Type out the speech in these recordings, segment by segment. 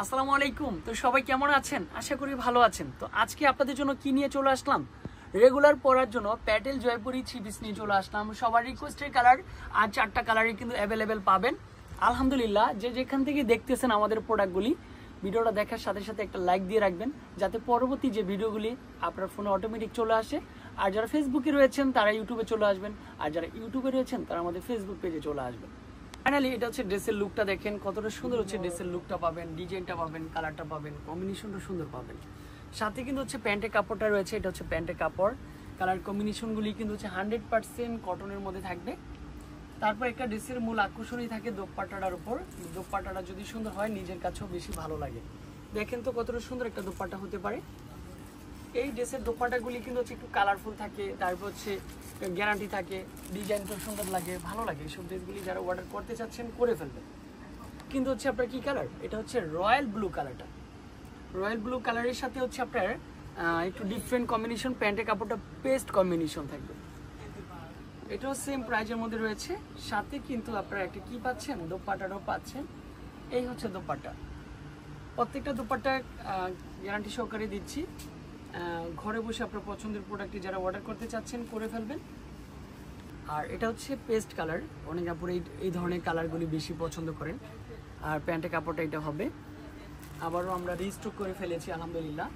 আসসালামু আলাইকুম। তো সবাই কেমন আছেন? আশা করি ভালো আছেন। তো আজকে আপনাদের জন্য কি নিয়ে চলে আসলাম, রেগুলার পরার জন্য প্যাটেল জয়পুরি থ্রি পিস নিয়ে চলে আসলাম। সবার রিকোয়েস্টের কালার আর 4টা কালারই কিন্তু অ্যাভেলেবেল পাবেন আলহামদুলিল্লাহ। যে যেখান থেকে দেখতেছেন আমাদের প্রোডাক্টগুলি, ভিডিওটা দেখার সাথে সাথে একটা লাইক দিয়ে রাখবেন, যাতে পরবর্তী যে ভিডিওগুলি আপনার ফোনে অটোমেটিক চলে আসে। আর যারা ফেসবুকে রয়েছেন তারা ইউটিউবে চলে আসবেন, আর যারা ইউটিউবে রয়েছেন তারা আমাদের ফেসবুক পেজে চলে আসবেন। ফাইনালি এটা হচ্ছে ড্রেসের লুকটা, দেখেন কতটা সুন্দর হচ্ছে ড্রেসের লুকটা পাবেন, ডিজাইনটা পাবেন, কালারটা পাবেন, কম্বিনেশনটা সুন্দর পাবেন। সাথে কিন্তু হচ্ছে প্যান্টের কাপড়টা রয়েছে, এটা হচ্ছে প্যান্টের কাপড়। কালার কম্বিনেশনগুলি কিন্তু হচ্ছে 100% কটনের মধ্যে থাকবে। তারপর একটা ড্রেসের মূল আকর্ষণই থাকে দোপাট্টাটার উপর। দোপাট্টাটা যদি সুন্দর হয় নিজের কাছেও বেশি ভালো লাগে। দেখেন তো কতটা সুন্দর একটা দোপাট্টা হতে পারে। এই ড্রেসের দোপাট্টাগুলি কিন্তু হচ্ছে একটু কালারফুল থাকে, তারপর হচ্ছে গ্যারান্টি থাকে, ডিজাইনটা সুন্দর লাগে, ভালো লাগে। এইসব ড্রেসগুলি যারা অর্ডার করতে চাচ্ছেন করে ফেলবেন। কিন্তু হচ্ছে আপনার কি কালার, এটা হচ্ছে রয়্যাল ব্লু কালারটা। রয়্যাল ব্লু কালারের সাথে হচ্ছে আপনার একটু ডিফারেন্ট কম্বিনেশন, প্যান্টের কাপড়টা পেস্ট কম্বিনেশন থাকবে। এটাও সেম প্রাইজের মধ্যে রয়েছে। সাথে কিন্তু আপনারা একটা কি পাচ্ছেন, দোপাট্টাটাও পাচ্ছেন। এই হচ্ছে দোপাট্টা। প্রত্যেকটা দোপাট্টা গ্যারান্টি সহকারে দিচ্ছি। ঘরে বসে আপনার পছন্দের প্রোডাক্টটি যারা অর্ডার করতে চাচ্ছেন করে ফেলবেন। আর এটা হচ্ছে পেস্ট কালার, অনেক আপুরে এই ধরনের কালারগুলি বেশি পছন্দ করেন। আর প্যান্টের কাপড়টা এটা হবে। আবারও আমরা রিস্টক করে ফেলেছি আলহামদুলিল্লাহ।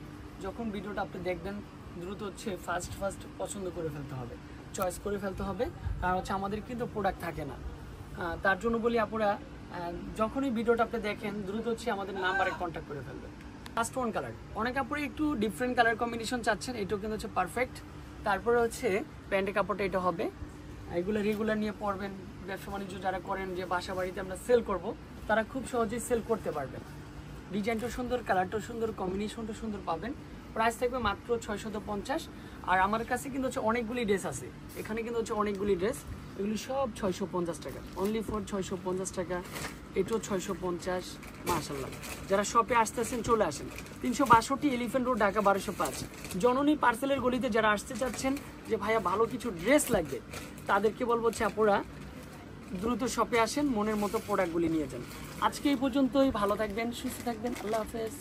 যখন ভিডিওটা আপনি দেখবেন দ্রুত হচ্ছে ফার্স্ট পছন্দ করে ফেলতে হবে, চয়েস করে ফেলতে হবে। কারণ হচ্ছে আমাদের কিন্তু প্রোডাক্ট থাকে না। তার জন্য বলি আপুরা, যখনই ভিডিওটা আপনি দেখেন দ্রুত হচ্ছে আমাদের নাম্বারে কন্ট্যাক্ট করে ফেলবেন। ফার্স্ট ওয়ান কালার, অনেক আপুরে একটু ডিফারেন্ট কালার কম্বিনেশন চাচ্ছেন, এটাও কিন্তু হচ্ছে পারফেক্ট। তারপরে হচ্ছে প্যান্টের কাপড়টা এটা হবে। এগুলো রেগুলার নিয়ে পরবেন, ব্যবসা বাণিজ্য যারা করেন, যে বাসা বাড়িতে আমরা সেল করব, তারা খুব সহজেই সেল করতে পারবেন। ডিজাইনটা সুন্দর, কালারটা সুন্দর, কম্বিনেশনটা সুন্দর পাবেন। প্রাইস থাকবে মাত্র 650। আর আমার কাছে কিন্তু হচ্ছে অনেকগুলি ড্রেস আছে, এখানে কিন্তু হচ্ছে অনেকগুলি ড্রেস, এগুলি সব 650 টাকা, অনলি ফর 650 টাকা। এটাও 650। মাশাআল্লাহ, যারা শপে আসতেছেন চলে আসেন। 362 এলিফ্যান্ট রোড, ঢাকা 1205। জননী পার্সেলের গলিতে যারা আসতে চাচ্ছেন যে ভাইয়া ভালো কিছু ড্রেস লাগবে, তাদেরকে বলবো হচ্ছে আপুরা দ্রুত শপে আসেন, মনের মতো প্রোডাক্টগুলি নিয়ে যান। আজকে এই পর্যন্তই। ভালো থাকবেন, সুস্থ থাকবেন, আল্লাহ হাফেজ।